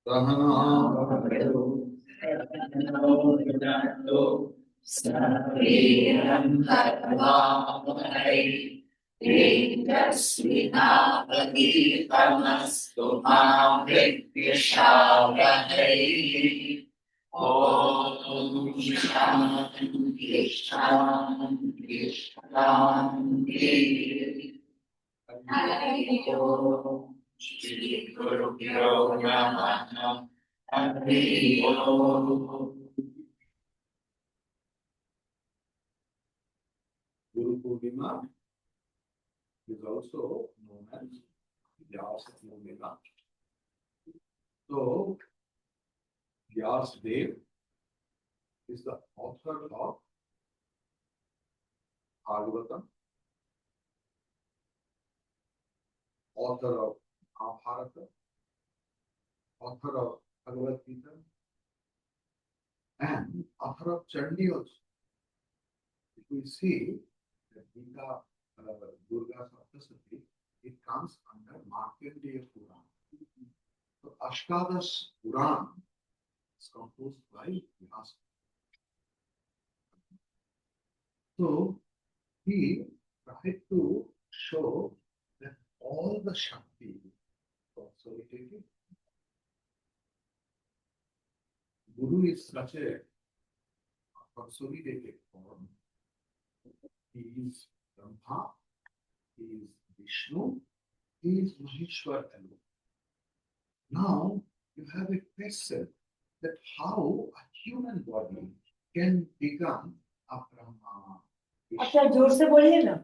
तेजस्विनावधीतमस्तु मा विद्विषावहै। Om Shanti Shanti Shanti. Hari Om. Shri Guru Namaha. Hari Om. Guru Purnima is also known as Vyasa Purnima. So, Vyasadeva is the author of Bhagavatam, author of Mahabharata, author of Bhagavad Gita, and author of Chandi also. If we see the Gita, Durga Saptasati, it comes under Markandeya Puran. So Ashtadash Puran is composed by Vyasa. So he tried to show that all the Shakti consolidated. Guru is such a consolidated form. He is Brahma, he is Vishnu, he is Maheshwar alone. Now you have a question that how a human body can become a Brahma. अच्छा जोर से बोलिए ना,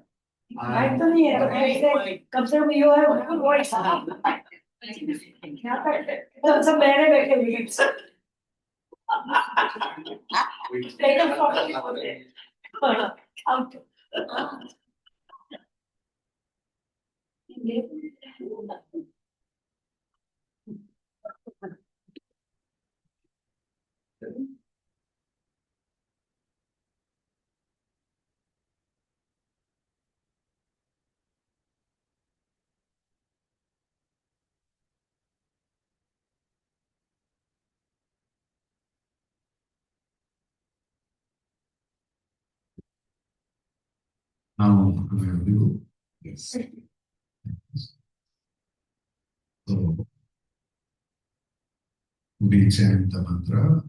mic तो नहीं है तो कैसे कम से कम यू है फुल वॉइस क्या करते तो सब मेरे बैठे हुए हैं एकदम प्रॉपर्ली बोलते हैं out Now we will do this. So we chant the mantra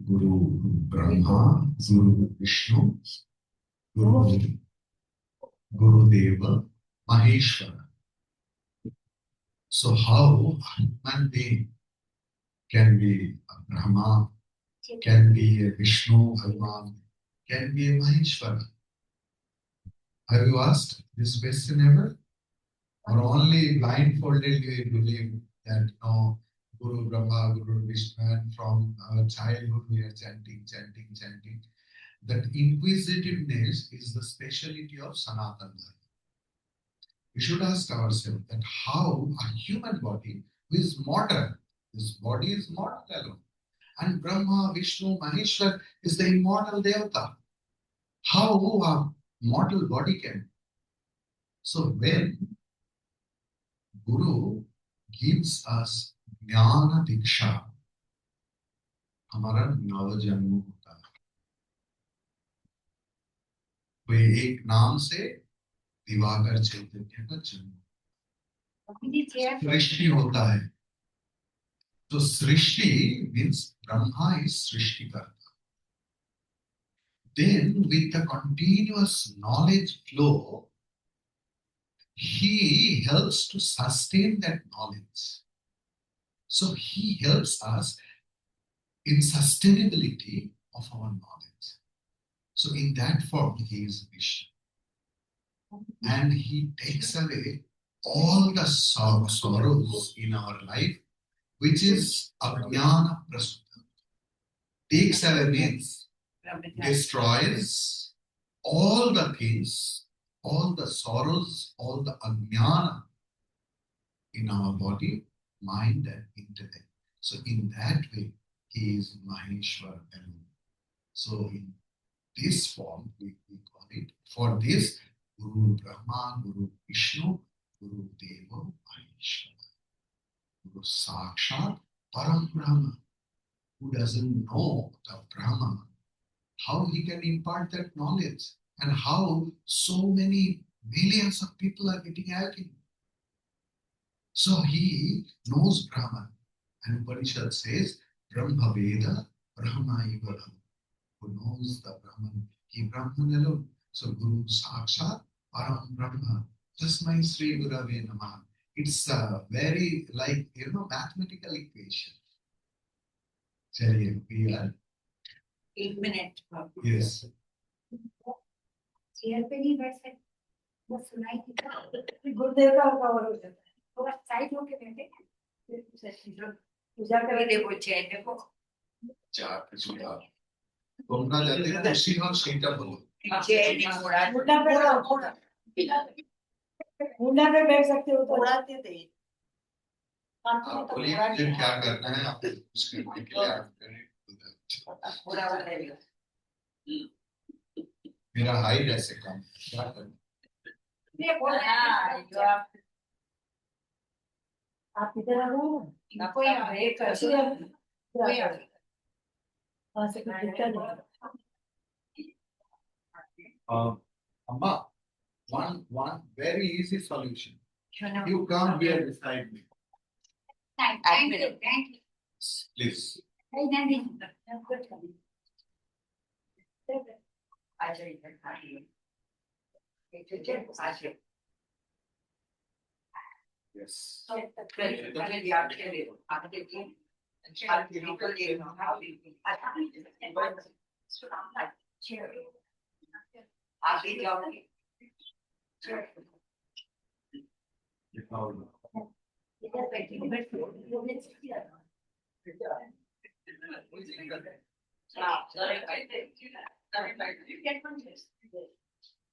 Guru Brahma, Guru Vishnu, Guru Deva, Maheshwara. So how a human being can be a Brahma, can be a Vishnu, Bhagavan, can be a Maheshwara? Have you asked this question ever? Or only blindfolded you believe that no, Guru Brahma, Guru Vishnu, and from our childhood we are chanting. That inquisitiveness is the speciality of Sanatana Dharma. We should ask ourselves that how a human body is mortal, this body is mortal alone, and Brahma, Vishnu, Maheshwar is the immortal Devata. How a mortal body can? So when Guru gives us Jnana Diksha, हमारा नवजन्म होता है। कोई एक नाम से दिवाकर चैतन्य का जन्म, सृष्टि होता है। तो सृष्टि means Brahma is सृष्टिकर्ता. Then with the continuous knowledge flow, he helps to sustain that knowledge. So he helps us in sustainability of our knowledge. So in that form, he is Vishnu. And he takes away all the sorrows in our life, which is Ajnana Prasuta. Takes away means destroys all the things, all the sorrows, all the Ajnana in our body, mind and intellect. So in that way, he is Maheshwar alone. So in this form, we call it, for this, Guru Brahma, Guru Vishnu, Guru Deva, Maheshwara. Guru Sakshat Param Brahma, who doesn't know the Brahma, how he can impart that knowledge, and how so many millions of people are getting agony. So he knows Brahman, and Upanishad says, Brahma Veda, Brahma Ivalam, who knows the Brahman, he Brahman alone. So Guru Sakshat Param Brahma, Tasmai Sri Gurave Namah. It's a very mathematical equation. Chaliye, we are 1 minute. yes. Chair पे नहीं बैठ सकते वो सुनाई देता गुरुदेव का power हो जाता है। थोड़ा साइड होके बैठे पूजा कभी करें देखो चेयर देखो चार पिछुड़ा তোমরা যাতে খুশি হও সেটা বলো चेयर नहीं मोड़ा मुंडा पे मुंडा पे बैठ सकते हो तो मोड़ाते थे आप बोलिए फिर क्या करना है आप कुछ करने के लिए आप करें पूरा वाला मेरा हाइट ऐसे कम क्या करें ये बोला जो आप इधर आ जाओ ना कोई एक कोई कोई वहाँ से कुछ दिक्कत नहीं Amma, one very easy solution. You come here beside me, thank you please. अच्छा इधर खाइए अच्छा Yes. पहले ध्यान के लिए आगे देखिए आप बिल्कुल ये आगे जाओगे इधर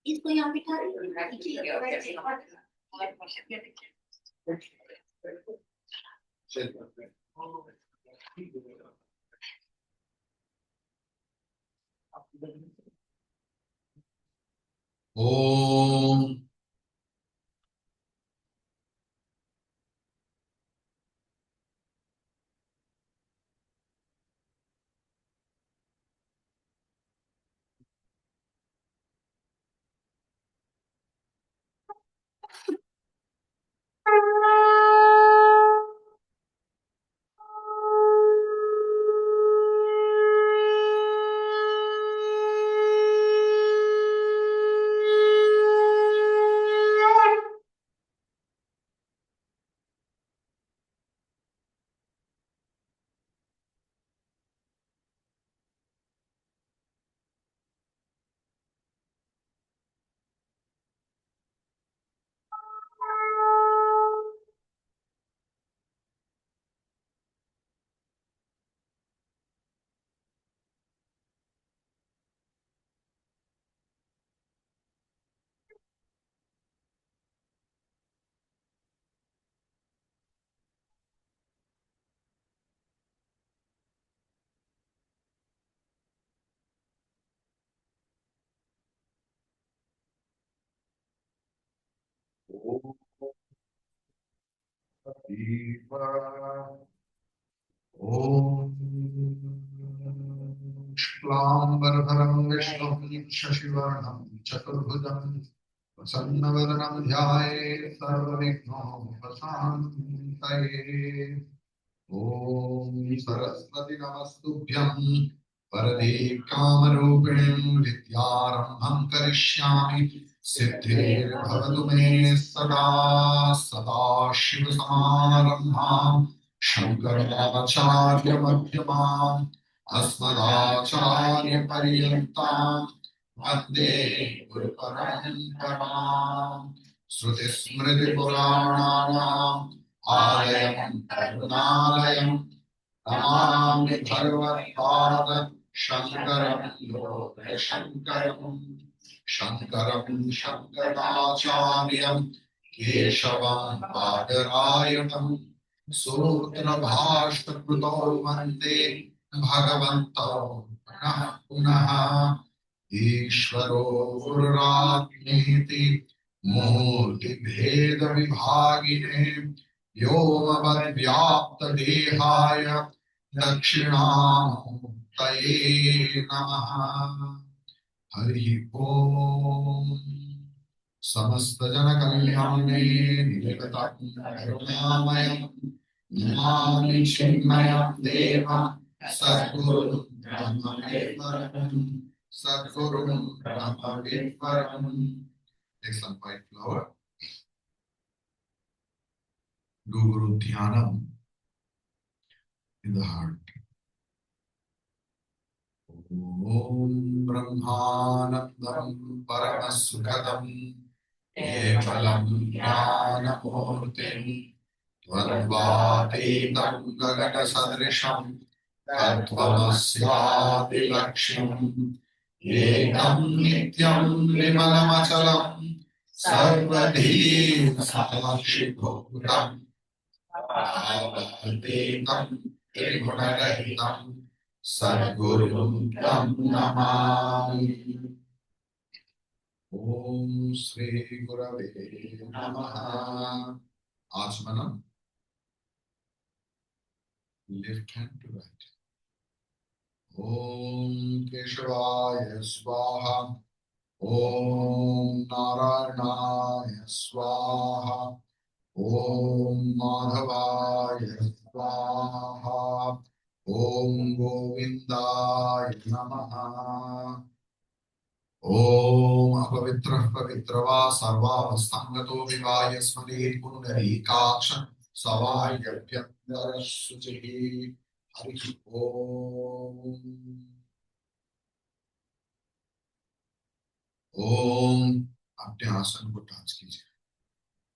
इसको यहाँ बिठा Om. Om Shklambaradharam Vishnu Shashivarnam Chaturbhujam Vasannavadhanam Dhyaye Sarvavigno Vasantaye Om Saraswati Namastubhyam Parade Kamarupinim Vidyarambham Karishyami Siddhir Bhavatu Me Sada Sada Shiva Samarambham Shankaracharya Madhyamam Asmadacharya Paryantam Vande Guru Paramparam Shruti Smriti Purananam Alayam Karunalayam Namami Bhagavad Shankaram Loka Shankaram Shankaram Shankaracharyam Keshavam Badarayanam Sutra Bhashta Kruto Vande Bhagavanto Punaha Punaha Ishvaro Gururajniti Murti Bheda Vibhagine व्योमवद्व्याप्तदेहाय दक्षिणामूर्तये नमः। हरि ओम। समस्त जन कल्याणे निरतं करुणामयं नमामि चिन्मयं देवं सद्गुरुं ब्रह्मविद्वरं सद्गुरुं ब्रह्मविद्वरम्। Take some white flower. Do Guru Dhyanam in the heart. Om Brahmanandam Paramasukadam Kevalam Jnanamurtim Dvandvatetam Gagana-sadrisham Tattvamasyaadilaksham Ekam Nityam Vimalamachalam Sarvadhi Sakshibhutam Avadetam Trigunarahitam Sadgurum Tam Namami. Om Sri Gurave Namaha. Achamanam. Left hand to right. Om Keshavaya Swaha. Om Narayanaya Swaha. Om Madhavaya Swaha. Om Govindaya Namaha. Om Apavitra Pavitrava Sarvavasthangato Vivaya Smarit Pundarikaksha Savaya Pyandara Suchihi. Hari Om. ओम अपने आसन को टाच कीजिए।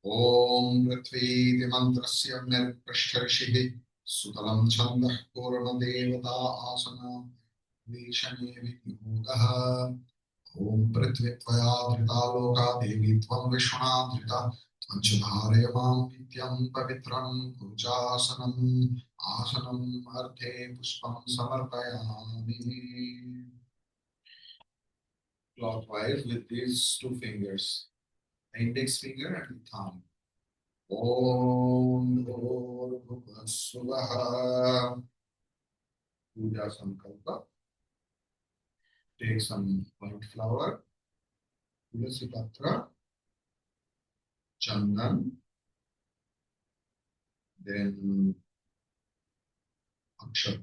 ओम पृथ्वी मंत्रस्य निर्पृष्ठ ऋषिः सुतलं छन्दः पूर्ण देवता आसन वीक्षणे विनियोगः। ओम पृथ्वी त्वया धृता लोका देवी त्वं विश्वना धृता त्वं च धारय मां नित्यं पवित्रं कुरुचासनम् आसनम् अर्थे पुष्पं समर्पयामि। Clockwise with these two fingers, the index finger and the thumb. Om Bhurvasvaha. Puja Sankalpa. Take some white flower, Tulasi Patra, Chandan, then Akshat.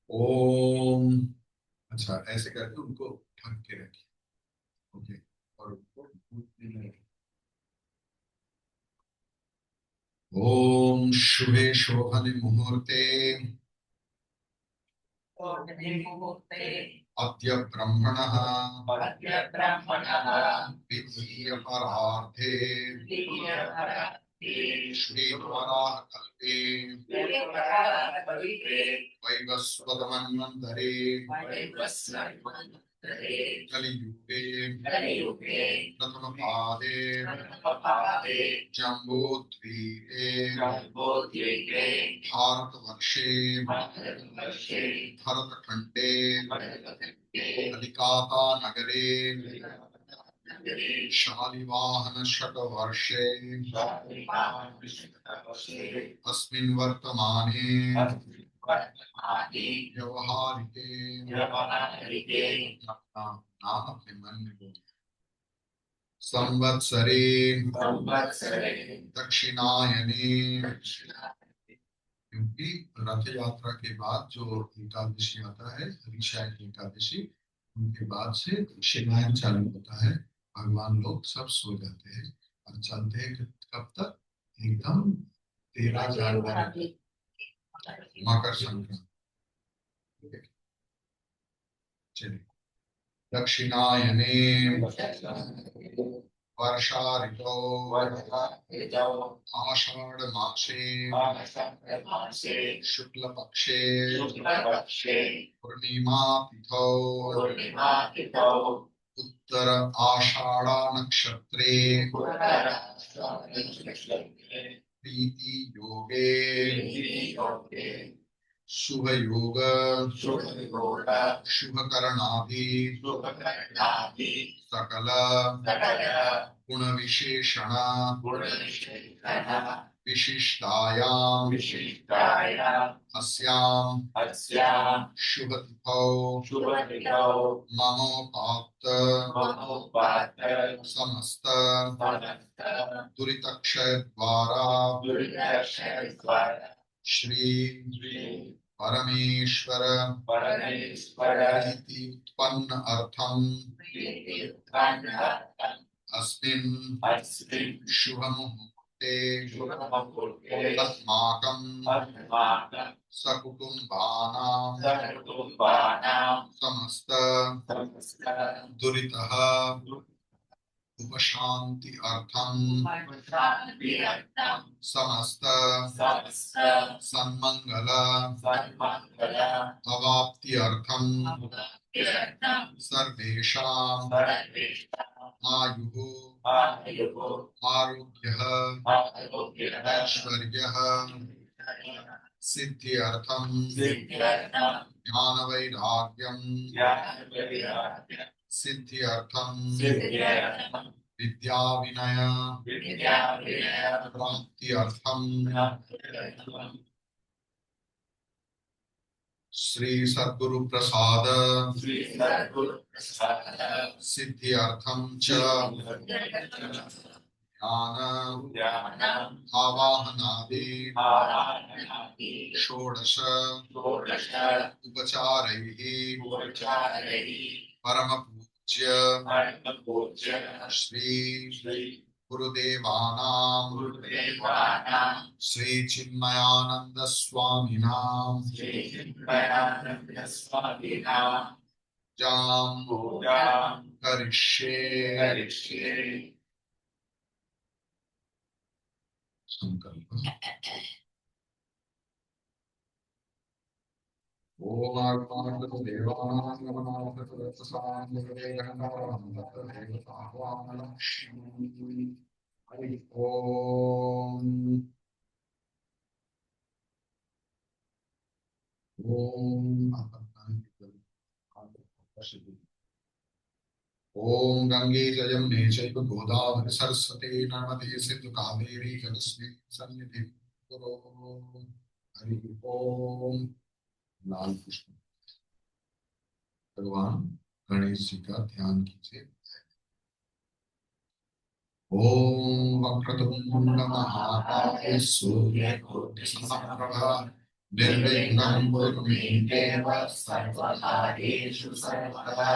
ओम। अच्छा ऐसे करके उनको ढक के रखिए। ओके। और उनको भूलने नहीं। ओम शुभे शोभने मुहूर्ते अद्य ब्रह्मणः विधीय परार्थे श्रीवराह कल्पे वैवस्वतमन्वन्तरे कलियुगे प्रथमपादे जम्बूद्वीपे भारतवर्षे भरतखण्डे कलिकाता नगरे शालिवाहन शतवर्षे अस्मिन् वर्तमाने व्यवहारिके नाम अपने मन में बोलिए। संवत्सरे दक्षिणायने। क्योंकि रथ यात्रा के बाद जो एकादशी आता है हरिशायन एकादशी, उनके बाद से दक्षिणायन चालू होता है। भगवान लोग सब सो जाते हैं और चलते हैं कब तक? एकदम 13 जनवरी मकर संक्रांति। चलिए। दक्षिणायने वर्षा ऋतौ आषाढ़ मासे शुक्ल पक्षे पूर्णिमा तिथौ उत्तर आषाढ़ नक्षत्रे प्रीति योगे शुभ योग शुभ करणादि सकल गुण विशेषण विशिष्टायाम अस्याम शुभ तिथौ मनोपात समस्त दुरितक्षय द्वारा श्री परमेश्वर प्रीति उत्पन्न अर्थम अस्मिन् शुभ मुहूर्ते अस्माकं सकुटुम्बानां समस्त दुरितः उपशांति अर्थम समस्त सन्मंगल अवाप्ति अर्थम सर्वेषां आयुः आरोग्यः ऐश्वर्यः सिद्धि अर्थम ज्ञान वैराग्यम सिद्धि अर्थम विद्या विनय प्राप्ति अर्थम श्री सद्गुरु प्रसाद सिद्धि अर्थम च ज्ञान आवाहनादि षोडश उपचारैः परम पूज्य श्री गुरुदेवानां श्री चिन्मयानंद स्वामिनां जां करिष्ये संकल्प। ओम आत्मानंद देवानां नमः लक्ष्मी हरि ओम ओम गंगे जयमुने चैव गोदावरी सरस्वती नर्मदे सिंधु कावेरी जलस्मिन् सन्निधिं कुरु। हरि ओम। लाल पुष्प भगवान गणेश जी का ध्यान कीजिए। ओम वक्रतुंड महाकाय सूर्यकोटि समप्रभा निर्विघ्नं कुरु मे देव सर्वकार्येषु सर्वदा।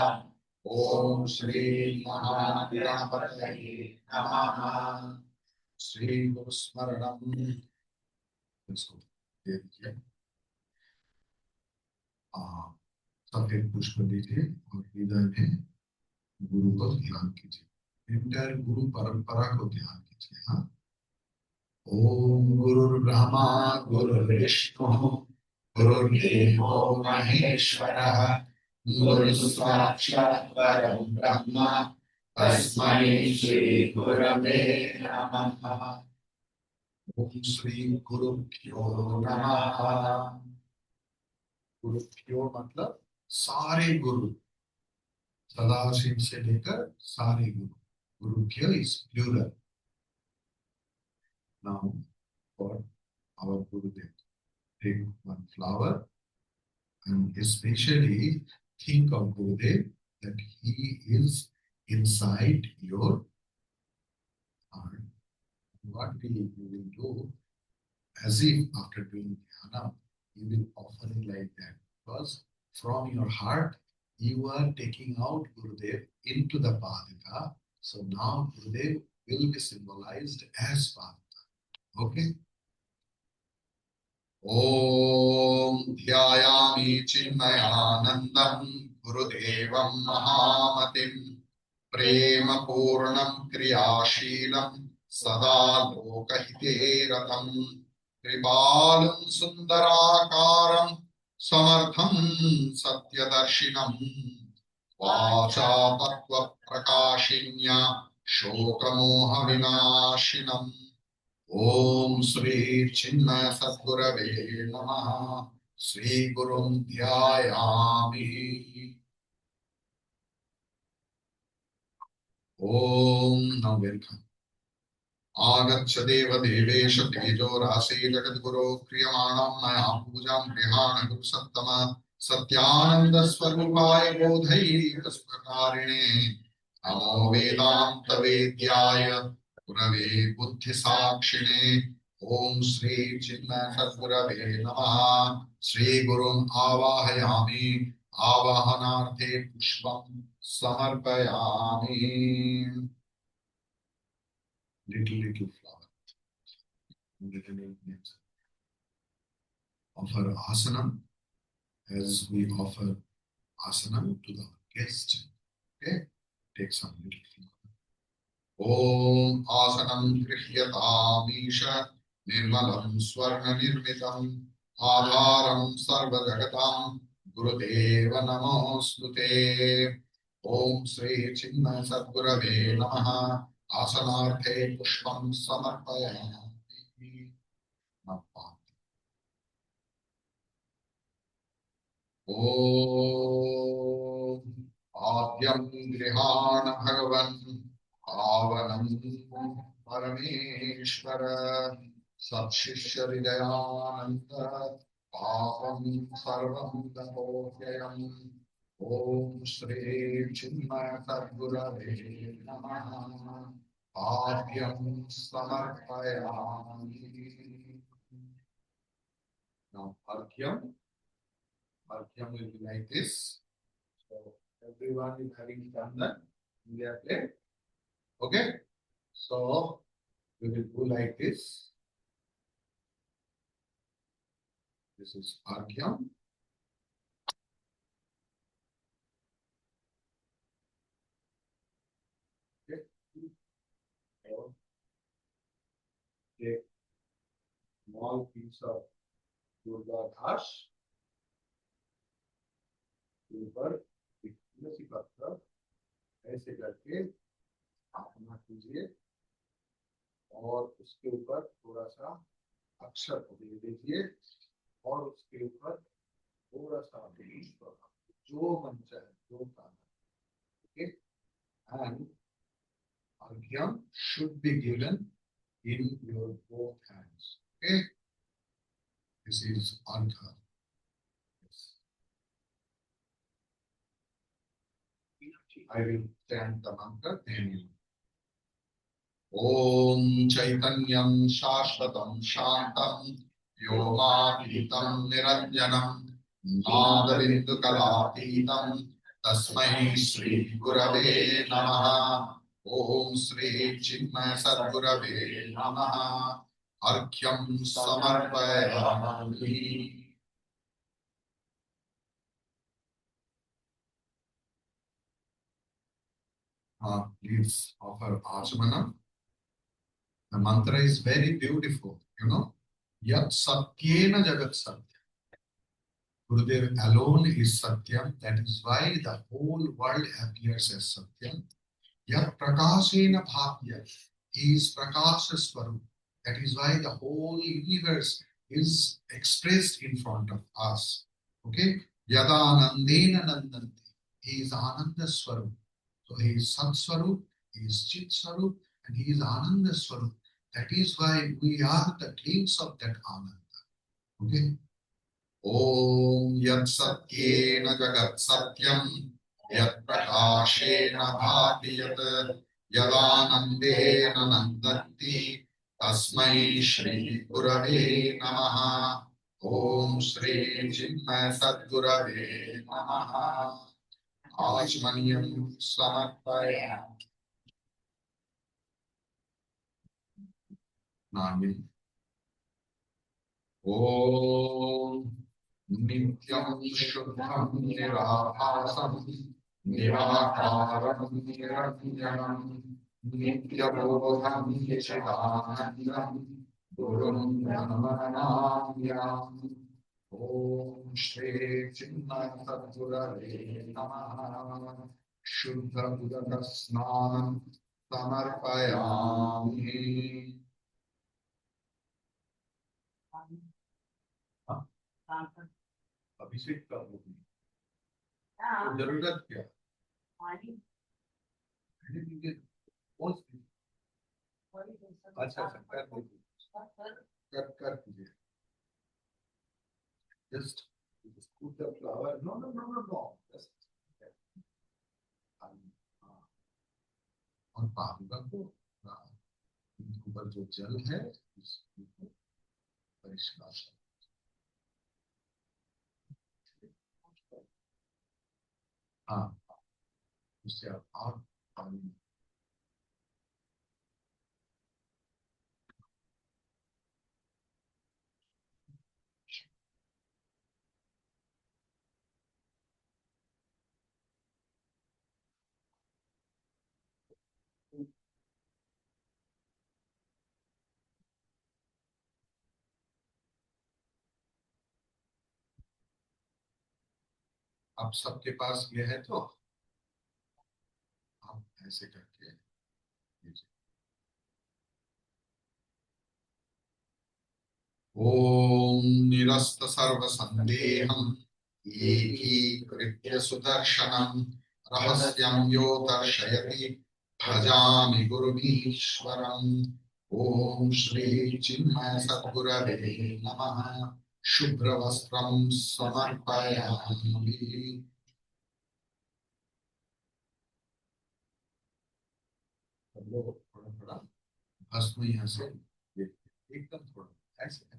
ओम श्री महागणपतये नमः। श्री गुरु स्मरणम सफेद पुष्प दीजिए और हृदय में गुरु को ध्यान कीजिए। इंटर गुरु परंपरा को ध्यान कीजिए। हाँ, ओम गुरुर्ब्रह्मा गुरुर्विष्णु गुरुर्देवो महेश्वरः गुरु साक्षात् परं ब्रह्म तस्मै श्री गुरवे नमः। ओम श्री गुरुभ्यो नमः। गुरुभ्यो मतलब सारे गुरु, सदाशिव से लेकर सारे गुरु। गुरुभ्यो is plural now for our Gurudev. Take one flower and especially think of Gurudev that he is inside your heart. What you will do, as if after doing dhyana, you will offer it like that, because from your heart you are taking out Gurudev into the Padika. So now Gurudev will be symbolized as Padika. Okay. Om ध्यायामि चिन्मयानन्दं गुरुदेवं महामतिं प्रेमपूर्णं क्रियाशीलं सदा लोकहिते रतं कृपालं सुन्दराकारं समर्थं सत्यदर्शिनं वाचा तत्त्वप्रकाशिन्या शोकमोहविनाशिनं Om Sri Chinmaya Sadgurave Namaha. Sri Gurum Dhyayami. Om. Now welcome. आगच्छ देव देवेश तेजो राशि जगद्गुरो क्रियमाणं मया पूजां गृहाण गुरुसत्तम सत्यानंद स्वरूपाय बोधैक सुखकारिणे नमो वेदांत वेद्याय गुरवे बुद्धि साक्षिणे ओम श्री चिन्मय सद्गुरवे नमः श्री गुरुम् आवाहयामि आवाहनार्थे पुष्पं समर्पयामि little flower. Offer asanam as we offer asanam to the guest. Okay, take some little flower. Om asanam grihyatamisha nirmalam swarna nirmitam adharam sarva jagatam gurudeva namostute. Om Sri Chinmaya Sadgurave Namaha. आसनार्थे पुष्पं समर्पयामि ओम आद्यं गृहाण भगवन् पावनं परमेश्वर सत्शिष्य हृदयानन्द पापं सर्वं दपोह्ययम् ओम श्री चिन्मय सद्गुरवे नमः आद्यं समर्पयामि now argyam will be like this, so everyone is having done that in their plate. Okay, so we will do like this. This is argyam. Take small piece of Durga Ghash, ऊपर एक तुलसी पत्र ऐसे करके स्थापना कीजिए और उसके ऊपर थोड़ा सा अक्षर दे दीजिए और उसके ऊपर थोड़ा सा जो मन चाहे जो गाना. Okay, and argyam should be given in your both hands. Okay, this is argha. Yes. I will chant the mantra then you. Om Chaitanyam Shashvatam Shantam Yogapitam Niranjanam Nadavindu Kalatitam Tasmai Sri Gurave Namaha. Om Sri Chinmaya Sadgurave Namaha. Argyam Samarpayami. Please offer Achamanam. The mantra is very beautiful, you know. Yat Satyena Jagat Satya. Gurudev alone is Satyam. That is why the whole world appears as Satyam. Yat Prakashena Bhavya. He is Prakasha Swarup. That is why the whole universe is expressed in front of us. Okay? Yada Anandena Nandanti. He is Ananda Swarup. So he is Sat Swarup, he is Chit Swarup, and he is Ananda Swarup. That is why we are the glimpse of that Ananda. Okay? Om Yat Satyena Jagat Satyam Yat Prakashena Bhati Yat Yadanandena Nandanti Tasmai Shri Gurave Namaha. Om Shri Chinmaya Sadgurave Namaha. Achmaniyam Samarpayami. Nami. Om Nityam Shuddham Nirabhasam Nirakaram Niranjanam Nityabodham Chidanandam Gurum Brahmanamyam. Om Shri Chinmaya Sadgurave Namaha. Shuddha Budaka Snanam Samarpayami. अभिषेक का होगी तो जरूरत क्या है दीजिए कौन सी अच्छा अच्छा कर दीजिए कर दीजिए just put the flower no just और पादुका को ऊपर जो जल है उसको परिष्कार हाँ उससे आप और पानी आप सबके पास ये है तो आप ऐसे करके ओम निरस्त सर्व संदेहम एकीकृत्य सुदर्शनम रहस्यं यो दर्शयति भजामि गुरुमीश्वरम् ओम श्री चिन्मय सद्गुरवे नमः शुभ्रवस्त्रं समर्पयामि थोड़ा थोड़ा भस्म यहाँ से एकदम थोड़ा ऐसे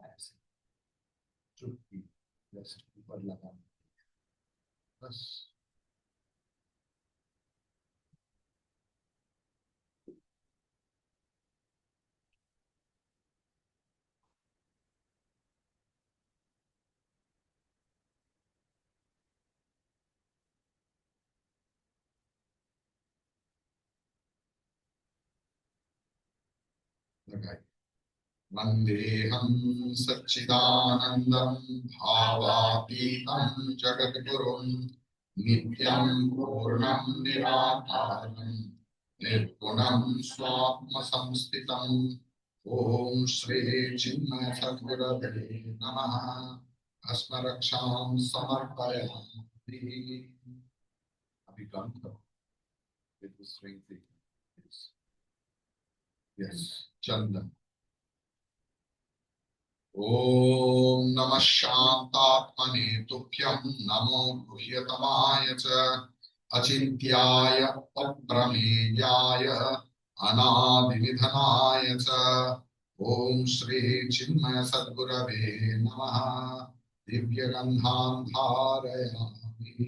ऐसे चुटकी जैसे ऊपर लगा बस लगाई वन्देऽहं सच्चिदानन्दं भावातीतं जगद्गुरुं नित्यं पूर्णं निराकारं निर्गुणं स्वात्मसंस्थितम् ॐ श्री चिन्मय सद्गुरवे नमः अस्मरक्षां समर्पयामि अभी काम करो with the strength yes चंदन ओम नमः शांतात्मने तुभ्यं नमो गुह्यतमाय च अचिन्त्याय अप्रमेयाय अनादिनिधनाय च ओम श्री चिन्मय सद्गुरवे नमः दिव्यगन्धां धारयामि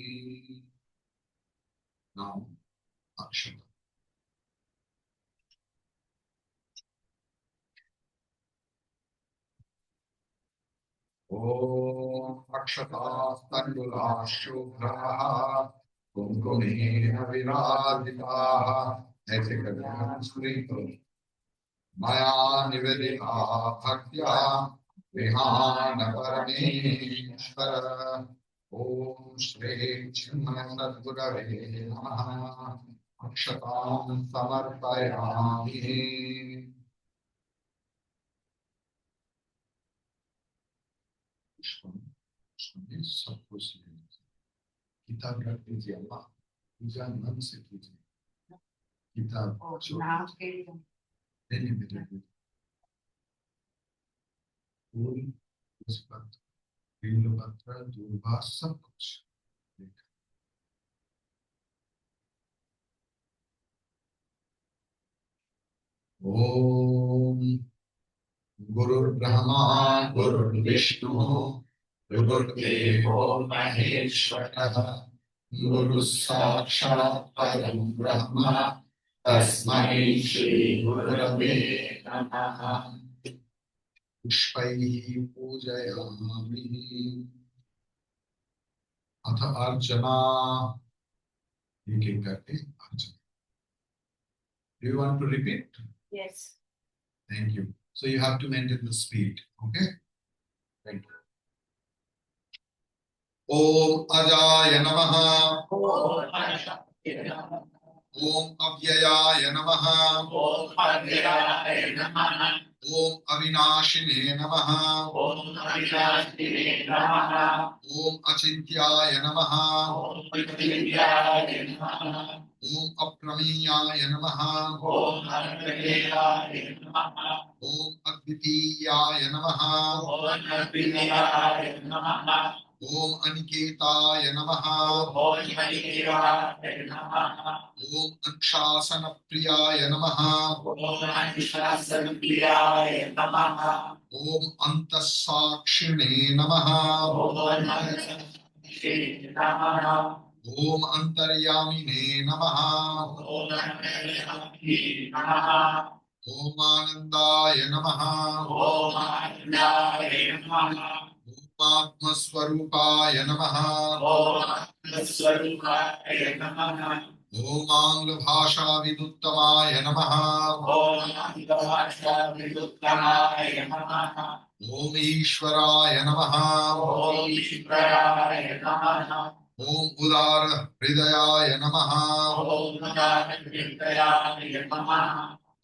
नाम अक्षत ओम अक्षतास्तण्डुलाः शुभ्राः कुङ्कुमेन विराजिताः ऐसे करके स्मृत मया निवेदिता भक्त्या विहान परमेश्वर ओम श्री चिन्मय सद्गुरवे नमः अक्षतां समर्पयामि सबको किताब रख दीजिए अल्लाह पूजा मन से कीजिए किताब फूल पुष्पत्र बिल्वपत्र दूर्वा सब कुछ ओम गुरुर्ब्रह्मा गुरुर्विष्णु गुरुर्देवो महेश्वरः गुरु साक्षात् परं ब्रह्म तस्मै श्री गुरवे नमः पुष्पैः पूजयामि अथ अर्चना एक एक करके अर्चना Do you want to repeat? Yes. Thank you. So you have to maintain the speed. Okay? Thank you. Om Ajaya Namaha. Om Avyayaya Namaha. ओम अविनाशिने नमः ओम अविनाशिने नमः ओम अचिंत्याय नमः ओम विद्याय नमः ओम अप्रमेयाय नमः ओम अनन्याय नमः ओम अद्वितीयाय नमः ओम अद्वितीयाय नमः ओम अनिकेताय नमः ओम मणिकेयाय नमः ओम अनुशासन प्रियाय नमः ओम अनुशासनप्रियाय नमः ओम अंतस्साक्षिणे नमः ओम अनन्तसाक्षिणे नमः ओम अंतर्यामिने नमः ओम अनन्तसाक्षिणे नमः ओम आनंदाय नमः ओम आनन्दाय नमः ओम आत्मस्वरूपाय नमः ओम आत्मस्वरूपाय नमः ओम आंग्ल भाषा विदुत्तमाय नमः ओम आङ्गभाषाविदुत्तमाय नमः ओम ईश्वराय नमः ओम ईश्वराय नमः ओम उदार हृदयाय नमः ओम उदारहृदयाय नमः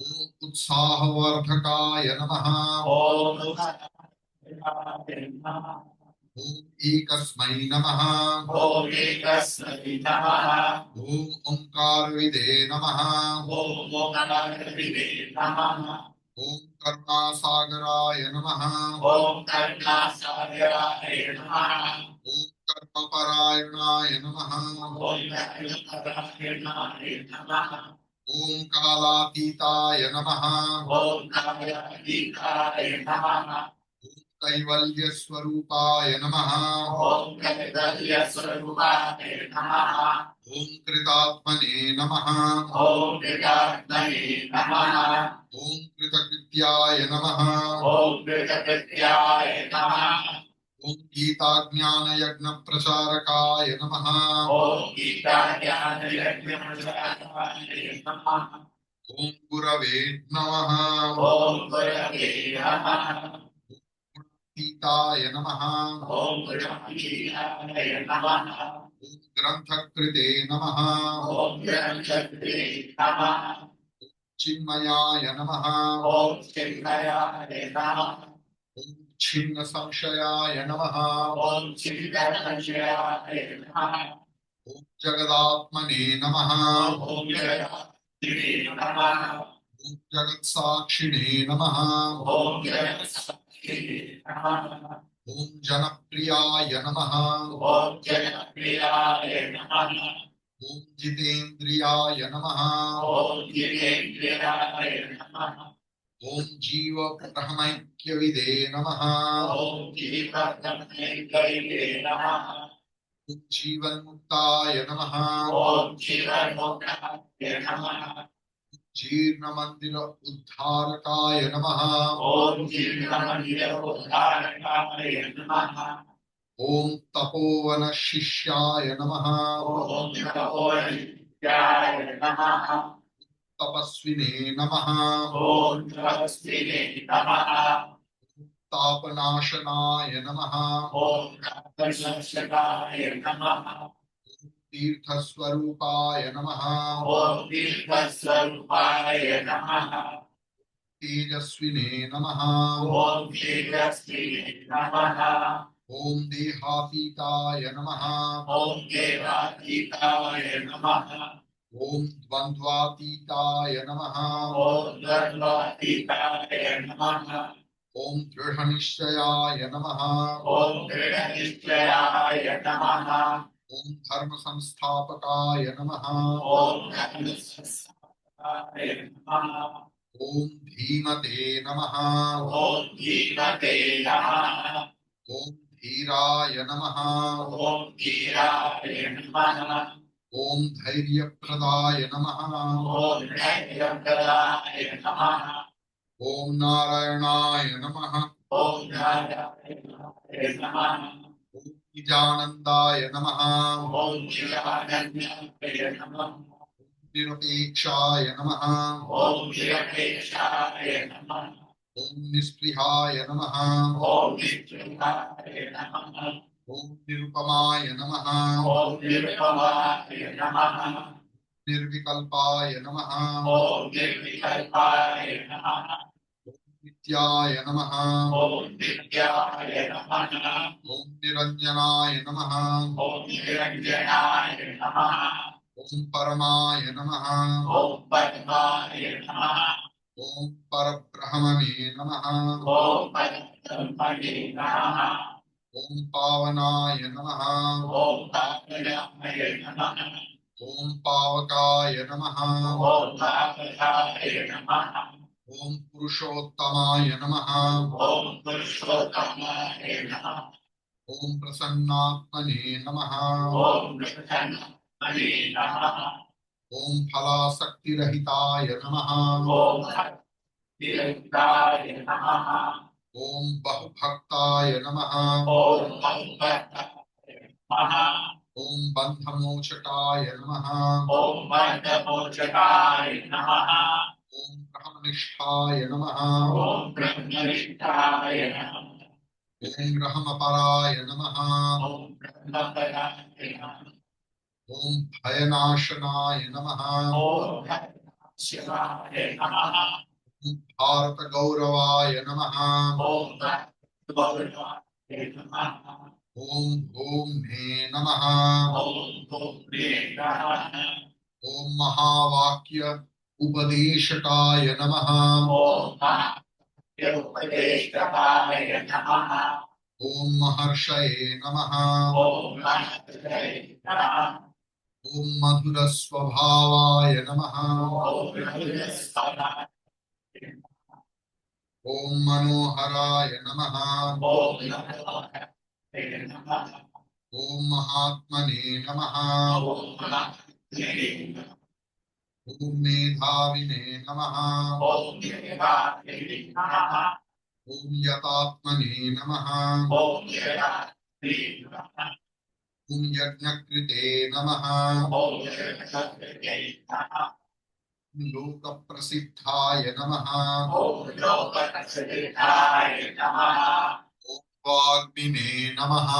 ओम उत्साहवर्धकाय नमः ओम उदारहृदयाय नमः ओम एकस्मै नमः ओम एकस्मै नमः ओम ओंकारविदे नमः ओम ओङ्कारविदे नमः ओम करुणासागराय नमः ओम करुणासागराय नमः ओम कर्मपरायणाय नमः ओम कर्मपरायणाय नमः ओम कालातीताय नमः ओम कालातीताय नमः ओम कैवल्य स्वरूपाय नमः ओम कैवल्यस्वरूपाय नमः ओम कृतात्मने नमः ओम कृतात्मने नमः ओम कृतकृत्याय नमः ओम कृतकृत्याय नमः ओम गीताज्ञान यज्ञ प्रचारकाय नमः ओम गीताज्ञानयज्ञप्रचारकाय नमः ओम गुरवे नमः ओम गुरवे नमः गीताय नमः ओम गुरुगीताय नमः ओम ग्रंथकृते नमः ओम ग्रंथकृते नमः चिन्मयाय नमः ओम चिन्मयाय नमः ओम छिन्न संशयाय नमः ओम चिन्मयाय नमः ओम जगदात्मने नमः ओम जगदात्मने नमः ओम जगत्साक्षिणे नमः ओम जगत्साक्षिणे नमः ओम जनप्रियाय नमः ओम जनप्रियाय नमः ओम जितेन्द्रियाय नमः ओम जितेन्द्रियाय नमः ओम जीव ब्रह्मैक्यविदे नमः ओम जीवब्रह्मैक्यविदे नमः ओम जीवन्मुक्ताय नमः ओम जीवन्मुक्ताय नमः जीर्णमन्दिर उद्धारकाय नमः ओम जीवमन्दिरोद्धारकाय नमः ओम तपोवन शिष्याय नमः ओम तपोनित्याय नमः तपस्विने नमः ओम तपस्विने नमः तापनाशनाय नमः ओम तापनाशकाय नमः तीर्थस्वरूपाय नमः ओम तीर्थस्वरूपाय नमः तेजस्विने नमः ओम तेजस्विने नमः ओम देहातीताय नमः ओम देवातीताय नमः ओम द्वन्द्वातीताय नमः ओम द्वन्द्वातीताय नमः ओम दृढ़निश्चयाय नमः ओम दृढनिश्चयाय नमः ओम धर्म संस्थापकाय नमः ओम धर्मसंस्थापकाय नमः ओम धीमते नमः ओम धीमते नमः ओम धीराय नमः ओम धीराय नमः ओम धैर्यप्रदाय नमः ओम धैर्यप्रदाय नमः ओम नारायणाय नमः ओम नारायणाय नमः ओम निजानन्दाय नमः ओम चिदानन्दाय नमः निरपेक्षाय नमः ओम निरपेक्षाय नमः ओम निस्पृहाय नमः ओम नित्याय नमः ओम निरुपमाय नमः ओम निरुपमाय नमः निर्विकल्पाय नमः ओम निर्विकल्पाय नमः नित्याय नमः ओम नित्याय नमः ओम निरंजनाय नमः ओम निरंजनाय नमः ओम परमाय नमः ओम परमाय नमः ओम परब्रह्मणे नमः ओम परब्रह्मणे नमः ओम पावनाय नमः ओम पावनाय नमः ओम पावकाय नमः ओम पावकाय नमः ओम पुरुषोत्तमाय नमः ओम पुरुषोत्तमाय नमः ओम प्रसन्नात्मने नमः ओम प्रसन्नात्मने नमः ओम फलासक्तिरहिताय नमः ओम भक्तिरहिताय नमः ओम बहुभक्ताय नमः ओम भक्ताय नमः ओम बन्धमोचकाय नमः ओम बन्धमोचकाय नमः ओम ब्रह्मनिष्ठाय नमः ओम ब्रह्मनिष्ठाय नमः ओम ब्रह्मपराय नमः ओम ब्रह्मपराय नमः ओम भयनाशनाय नमः ओम शिवाय नमः ओम भारत गौरवाय नमः ओम गौरवाय नमः ओम भूम्ने नमः ओम भूम्ने नमः ओम महावाक्य उपदेशकाय नमः ओम महायोपदेशकाय नमः ओम महर्षये नमः ओम महर्षये नमः ओम मधुर स्वभावाय नमः ओम हृदयस्थानाय ओम मनोहराय नमः ओम नमोहराय नमः ओम महात्मने नमः ओम महात्मने नमः ओम मेधाविने नमः ओम देवाय नमः ओम यतात्मने नमः ओम जयात्रे नमः ओम यज्ञकृते नमः ओम जगत्प्रभवे नमः ओम लोकप्रसिद्धाय नमः ओम लोकप्रसिद्धाय नमः ओम वाग्मिने नमः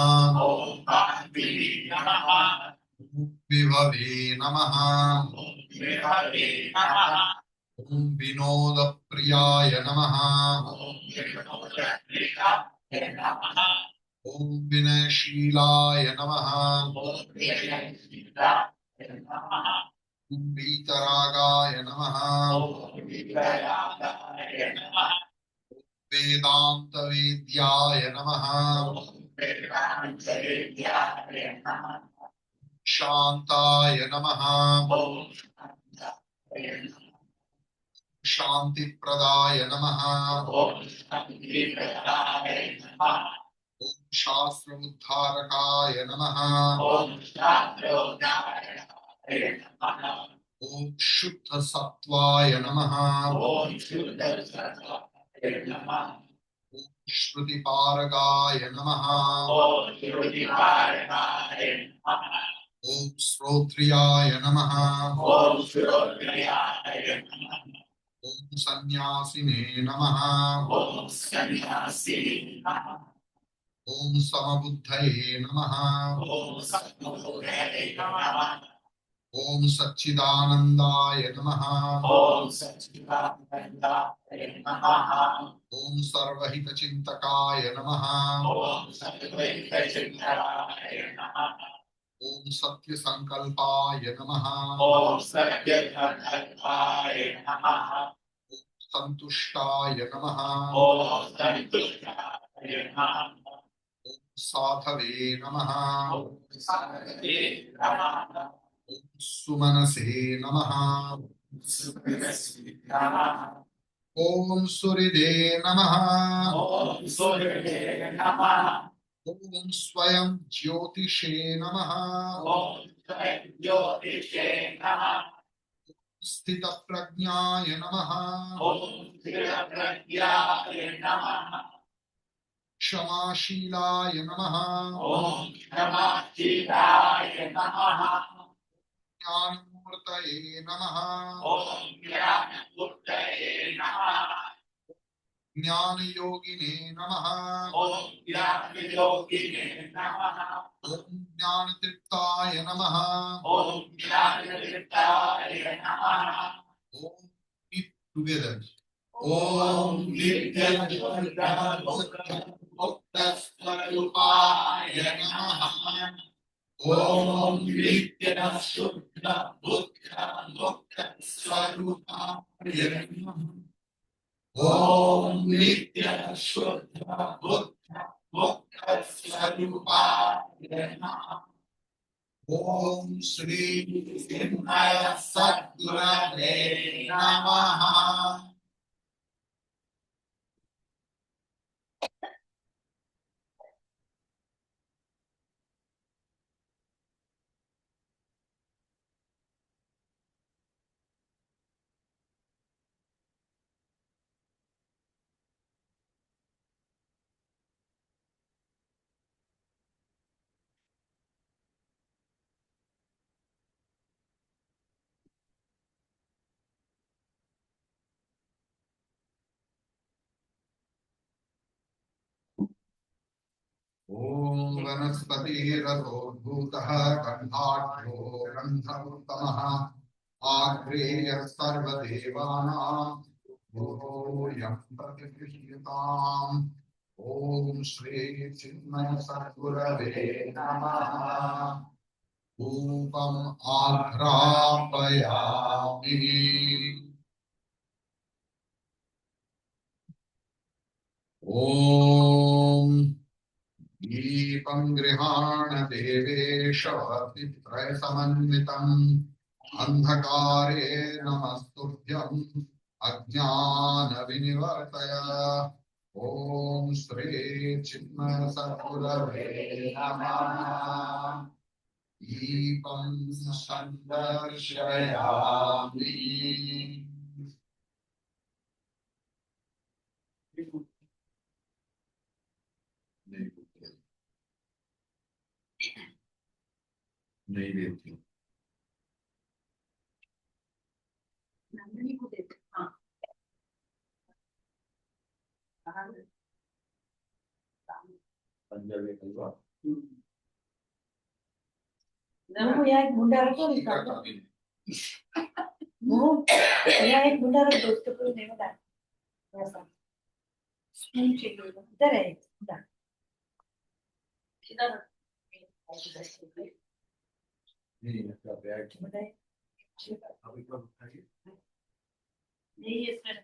ओम वाग्मिने नमः ओम विभवे नमः ओम विभवे नमः ओम विनोदप्रियाय नमः ओम विष्णुप्रियाय नमः ओम विनयशीलाय नमः ओम विनयशीलाय नमः ओम वीतरागाय नमः ओम विजयाय नमः वेदान्तवेद्याय नमः ओम वेदान्तवेद्याय नमः शान्ताय नमः ओम शान्ताय नमः शान्तिप्रदाय नमः ओम शान्तिप्रदाय नमः ओम शास्त्रोद्धारकाय नमः ओम शास्त्रोद्धारकाय नमः ओम शुद्ध सत्वाय नमः ओम शुद्धसत्त्वाय नमः ओम श्रुतिपारगाय नमः ओम श्रुतिपारकाय नमः ओम श्रोत्रियाय नमः ओम श्रोत्रियाय नमः ओम सन्यासिने नमः ओम सन्यासिने नमः ओम समबुद्धये नमः ओम सद्गुरुदेवे नमः ओम सच्चिदानन्दाय नमः ओम सच्चिदानन्दाय नमः ओम सर्वहितचिन्तकाय नमः ओम सर्वैकचिन्तकाय नमः ओम सत्यसंकल्पाय नमः ओम सत्यसंकल्पाय नमः संतुष्टाय नमः ओम सन्तुष्टाय नमः ओम साधवे नमः ओम साधवे नमः ओम सुमनसे नमः सुमनसे नमः ओम सुहृदे नमः ओम सूर्ये नमः ओम स्वयं ज्योतिषे नमः ओम ज्योतिषे नमः स्थितप्रज्ञाय नमः ओम स्थिरप्रज्ञाय नमः क्षमाशीलाय नमः ओम क्षमाशीलाय नमः ज्ञानमूर्तये नमः ओम ज्ञानमूर्तये नमः ज्ञानयोगिने नमः ओम ज्ञानयोगिने नमः ओम ज्ञानतृप्ताय नमः ओम ज्ञाननित्याय नमः ओम together Om Nityananda Mukta Swarupaya Namaha. Om Nitya Shuddha Buddha Mukta Swarupaya Namaha. Om Nitya Shuddha Buddha Mukta Swarupaya Namaha. Om Shri Chinmaya Sadgurave Namaha. Om Vanaspati Rato Bhutaha Gandharyo Gandharuttamaha Agreya Sarvadevana Bhuto Yam Pratikishyatam. Om Shri Chinmaya Sadgurave Namaha. Upam Agrapayami. Om Deepam Grihana Devesha Samanitam Andhakare Namastubhyam Ajnana Vinivartaya. Om Shri Chinmaya Sadgurave Namaha. Deepam Sandarshayami. Naivedya. Nandini को देते हाँ Panjabi Kalwa. હું યા એક મુંડા હતો ને હું યા એક મુંડા હતો દોસ્તો કોઈ નહીં બતા ऐसा स्पून चाहिए इधर है मुंडा इधर नहीं इसका बैग मुंडा अभी कब उठाइए नहीं इसमें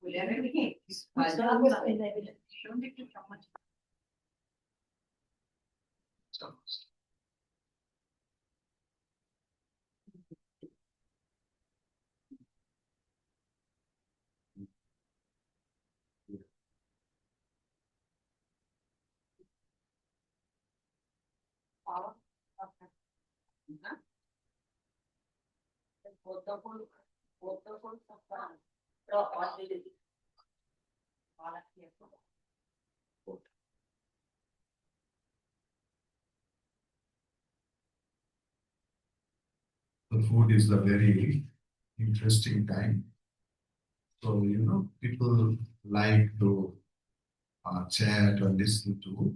बोलिया नहीं कि इस उसका बाजार कुछ में नहीं मिला क्यों देखते चम्मच पावर ना बोतल सबका तो और दे दे पालक के The food is a very interesting time. So, people like to chat or listen to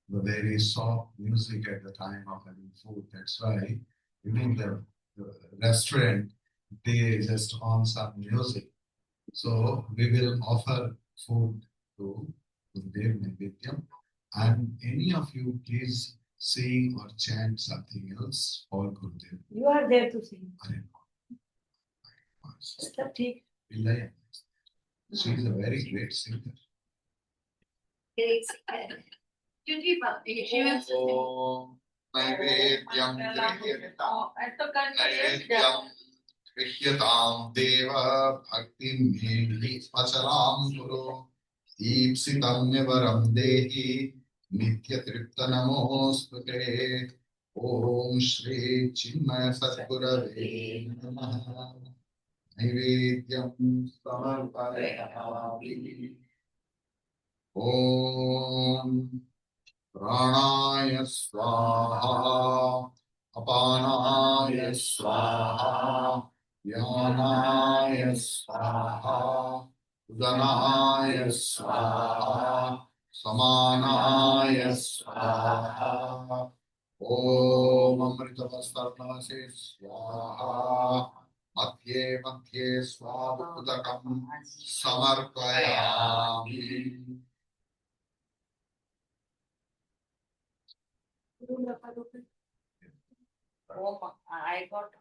the very soft music at the time of having food. That's why, the restaurant, they just on some music. So, we will offer food to Gurudev Naivedyam. And any of you, please sing or chant something else for Gurudev. You are there to see Hare सब ठीक Krishna. She is a very great singer. क्योंकि Om Naivedyam Naivedyam Krishyatam Deva Bhaktim Himli Achalam Guru Deepsitam Nevaram Dehi Nitya Tripta Namostute. Om Shri Chinmaya Sadgurave Namaha. Naivedyam Samarpayami. Om Pranaya Swaha Apanaya Swaha Yanaya Swaha Udanaya Swaha Samanaya Swaha Om Amritavastarnase Swaha मध्ये मध्ये स्वादुदकं समर्पयामि। I got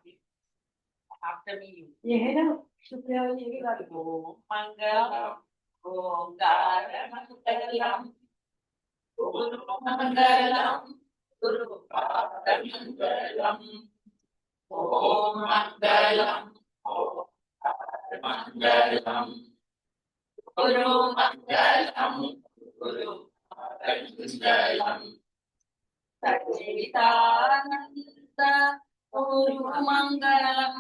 after me you. ये है ना शुक्रिया वाली ये भी बात Om Mangalam, Om Dara Mangalam, Guru Mangalam, Guru Pada Mangalam, Om Mangalam, Om Dara Mangalam, Guru Mangalam, Guru Pada Mangalam, Sachidananda Guru Mangalam,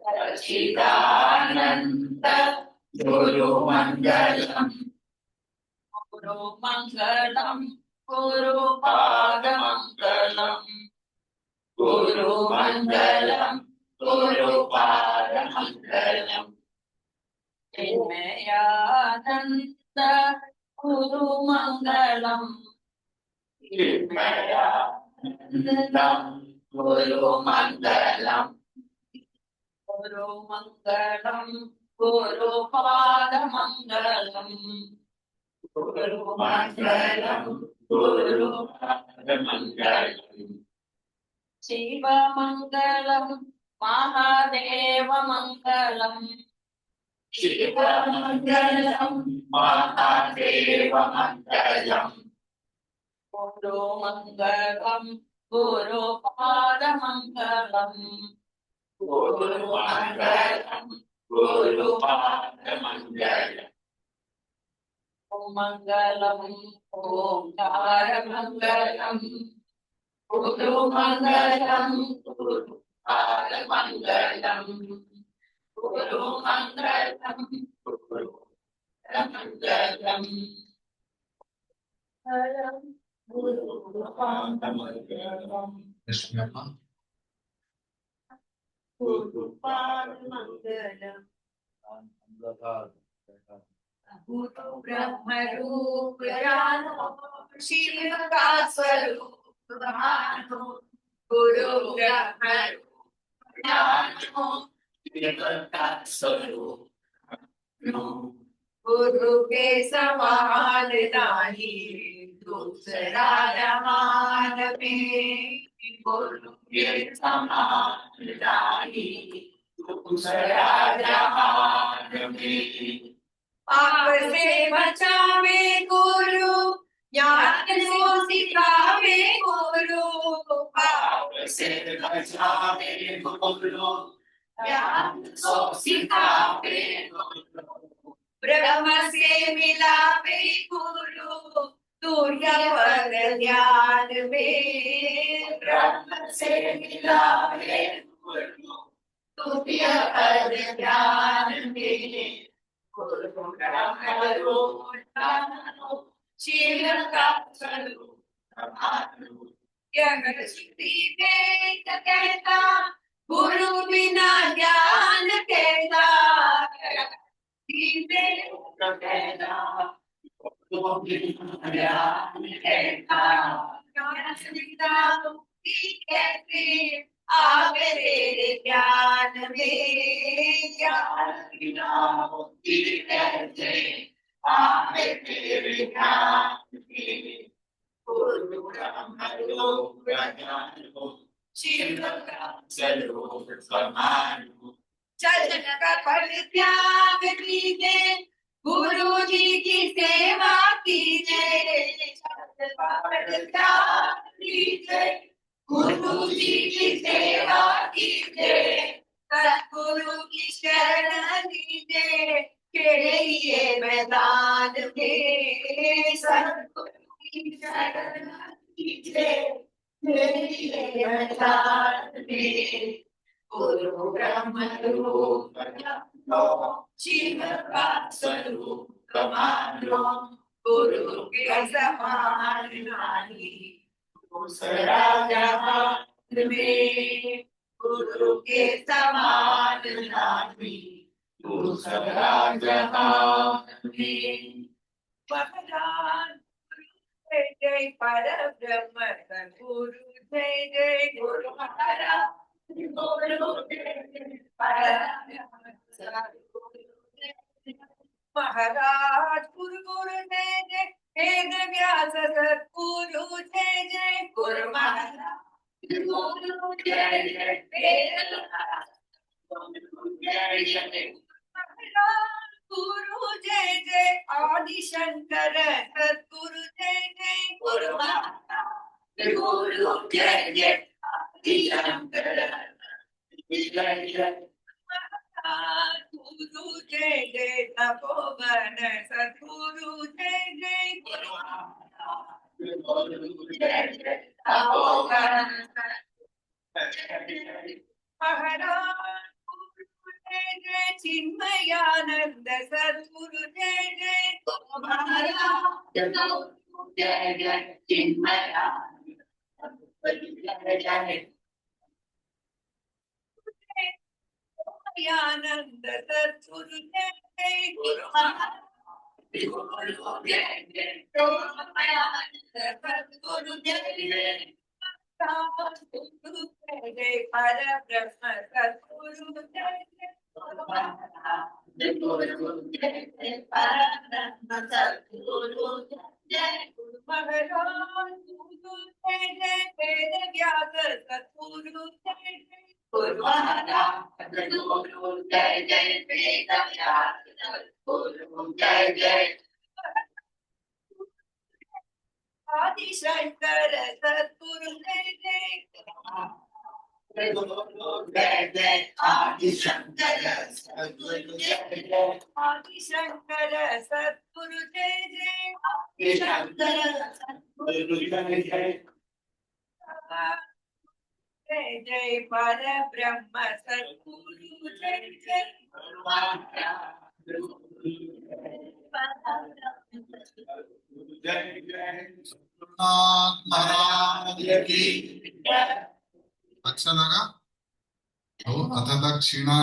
Sachidananda Guru Mangalam, Guru Mangalam, Guru Pada Mangalam, Guru Mangalam, Guru Pada Mangalam, Chinmayananda Guru Mangalam, Chinmayananda Guru Mangalam, Guru Mangalam, Guru Pada Mangalam, Guru Mangalam, Guru Pada Mangalam, Shiva Mangalam, Mahadeva Mangalam, Shiva Mangalam, Mahadeva Mangalam, Guru Mangalam, Guru Pada Mangalam, Guru Mangalam, Guru Pada Mangalam, Om Mangalam, Om Dara Mangalam, Guru Mangalam, Guru Pada Mangalam, Guru Mangalam, Guru Pada Mangalam, Guru Pada Mangalam, Krishna. Guru Pada Mangalam. Guru Brahma Roop Jano, Shiva ka Swaroop Mano, Guru Brahma Roop Jano, Shiva ka Swaroop Mano, Guru ke saman nahi, दूसरा जहान में, Guru ke saman nahi, दूसरा जहान में, पाप से बचावे गुरु, ज्ञान को सिखावे गुरु, पाप से बचावे गुरु, ज्ञान को सिखावे गुरु, ब्रह्म से मिलावे गुरु, तुर्य पर ध्यान में, ब्रह्म से मिलावे गुरु, तुर्य पर ध्यान में, Guru Brahma Roop Jano, Shiva ka Swaroop Mano, Jnana Shakti Ved कहता, गुरु बिना ज्ञान कहता, कहता, गुरु बिना ज्ञान कहता, ज्ञान सिद्धा मुक्ति कहते, आवे तेरे ज्ञान में, ज्ञान बिना मुक्ति कहते, आवे तेरे ज्ञान में, गुरु ब्रह्म रूप ज्ञानो, शिव का स्वरूप समानो, चलन का फल त्याग दीजिए, गुरु जी की सेवा कीजिए, चलन का फल त्याग दीजिए, गुरु जी की सेवा कीजिए, सतगुरु की शरण लीजिए, खेलिए मैदान में, सतगुरु की शरण लीजिए, खेलिए मैदान में, गुरु ब्रह्म रूप जानो, शिव का स्वरूप मानो, गुरु के समान नहीं, दूसरा जहान में, गुरु के समान नहीं, दूसरा जहान में, वरदान जय जय परब्रह्म गुरु, जय जय गुरु महाराज, गुरु जय जय महाराज गुरु गुरु जय जय वेद व्यास सद्गुरु जय जय गुरु महाराज गुरु जय जय वेद जय जय महाराज गुरु जय जय आदि शंकर सद्गुरु जय जय गुरु महाराज गुरु जय जय आदि शंकर जय जय गुरु जय जय तपोवन सद्गुरु जय जय गुरु जय जय तपोवन महाराज गुरु जय जय चिन्मयानंद सद्गुरु जय जय गुरु महाराज गुरु जय जय चिन्मयानंद जय जय आनंद सद्गुरु जय जय गुरु महाराज गुरु जय जय सद्गुरु जय जय गुरु जय जय पर ब्रह्म सद्गुरु जय जय गुरु महाराज गुरु जय जय पर ब्रह्म सद्गुरु जय जय गुरु महाराज गुरु जय जय वेद व्यास सद्गुरु जय जय गुरु महाराज गुरु जय जय वेद व्यास गुरु जय जय आदि शंकर सद्गुरु जय जय गुरु जय जय आदि शंकर सद्गुरु जय जय आदि शंकर सद्गुरु जय जय आदि शंकर सद्गुरु जय जय जय जय पर ब्रह्म सद्गुरु जय जय जय जय सद्गुरुनाथ महाराज की अच्छा लगा? तो अथ दक्षिणा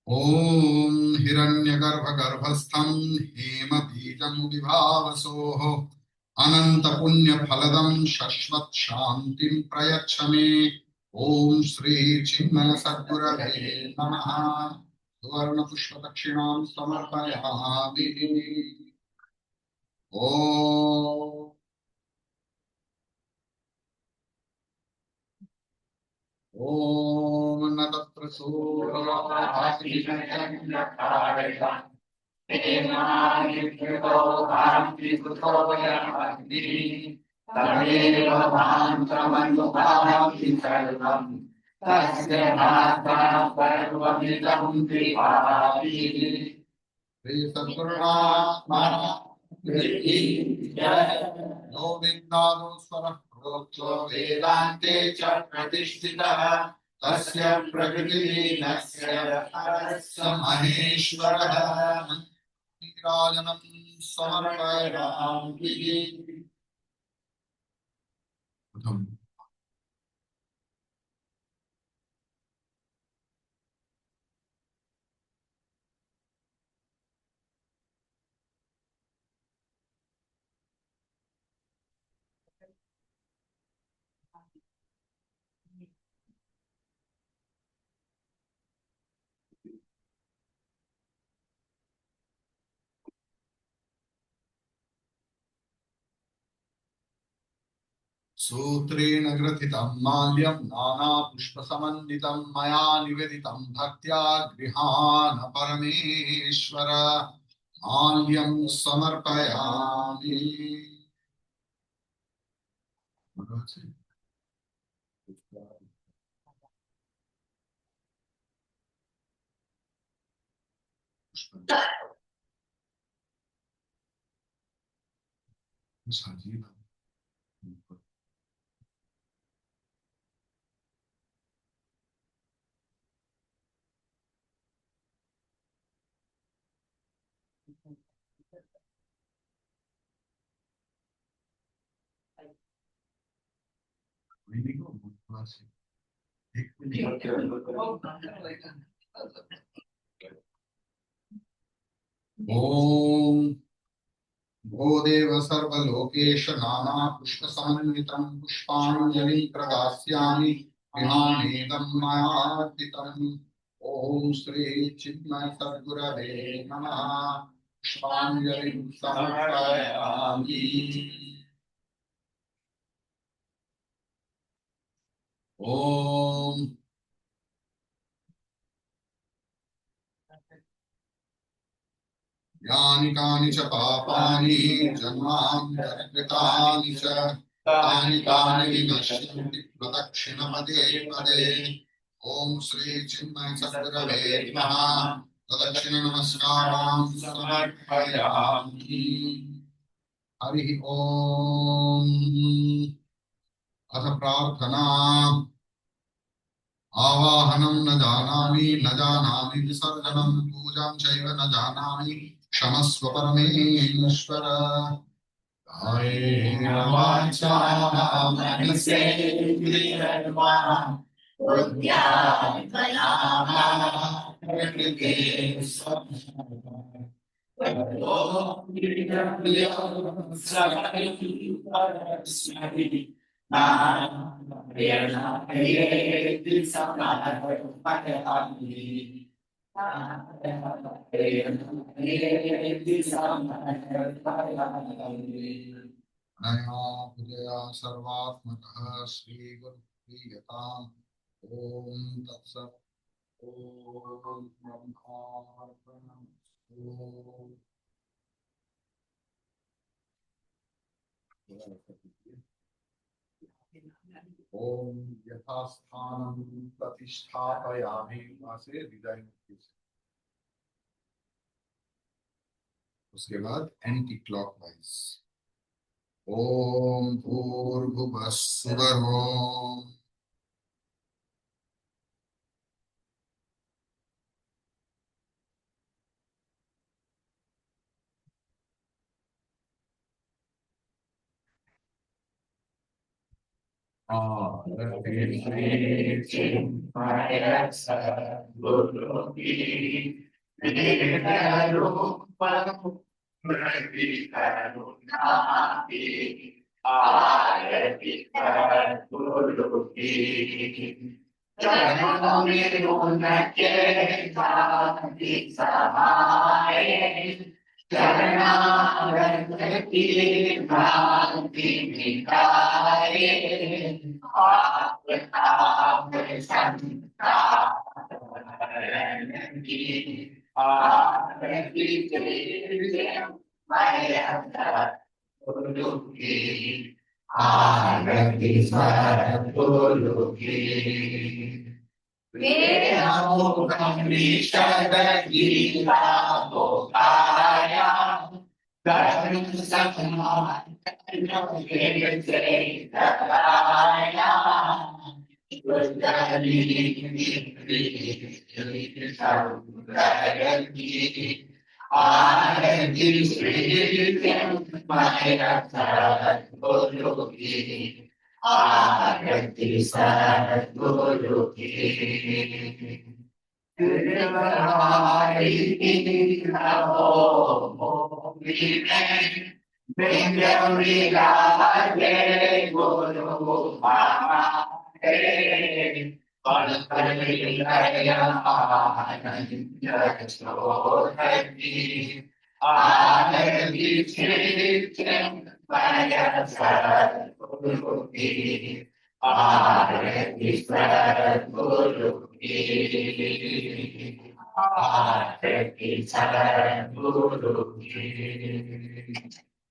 ओम हिरण्यगर्भगर्भस्थं हेमबीजं विभावसोः अनंत पुण्य फलदं शाश्वत शांतिं प्रयच्छ मे। ओम श्री चिन्मय सद्गुरवे नमः। सुवर्ण पुष्प दक्षिणां समर्पयामि। ओम ओम न तत्र तमेव मान्त्रमनुभाति सर्वं तस्य माता सर्वमिदं विभाति। श्री सद्गुरुनाथ महाराज की जय। गोविंदादो स्वरः प्रोक्तो वेदान्ते च प्रतिष्ठितः तस्य प्रकृतिलीनस्य परस्य महेश्वरः नीराजनं समर्पयामि। सूत्रेण ग्रथितं माल्यं नानापुष्पसमन्वितं मया निवेदितं भक्त्या गृहाण परमेश्वर। माल्यं समर्पयामि। सजीव एक मिनट ॐ भो देव सर्वलोकेश नाना पुष्पसमन्वितं पुष्पाञ्जलिं प्रदास्यामि विमानेदं मयार्पितम् ॐ श्री चिन्मय सद्गुरवे नमः पुष्पाञ्जलिं समर्पयामि ॐ यानि कानि च पापानि जन्मान्तरकृतानि च तानि तानि विनश्यन्ति प्रदक्षिणपदे पदे ॐ श्री चिन्मय सद्गुरवे नमः प्रदक्षिण नमस्कारां समर्पयामि हरिः ॐ अथ प्रार्थना आवाहनं न जानामि विसर्जनं पूजां चैव न जानामि क्षमस्व परमेश्वर कायेन वाचा मनसेन्द्रियर्वा बुद्ध्यात्मना प्रकृते अनया पूजया सर्वात्मकः श्रीगुरुप्रीयताम् ॐ तत्सत् ॐ ब्रह्मार्पणमस्तु ॐ यथास्थानं प्रतिष्ठापयामि से विदाई मुक्ति से। उसके बाद एंटी क्लॉकवाइज ओम भूर्भुवः स्वः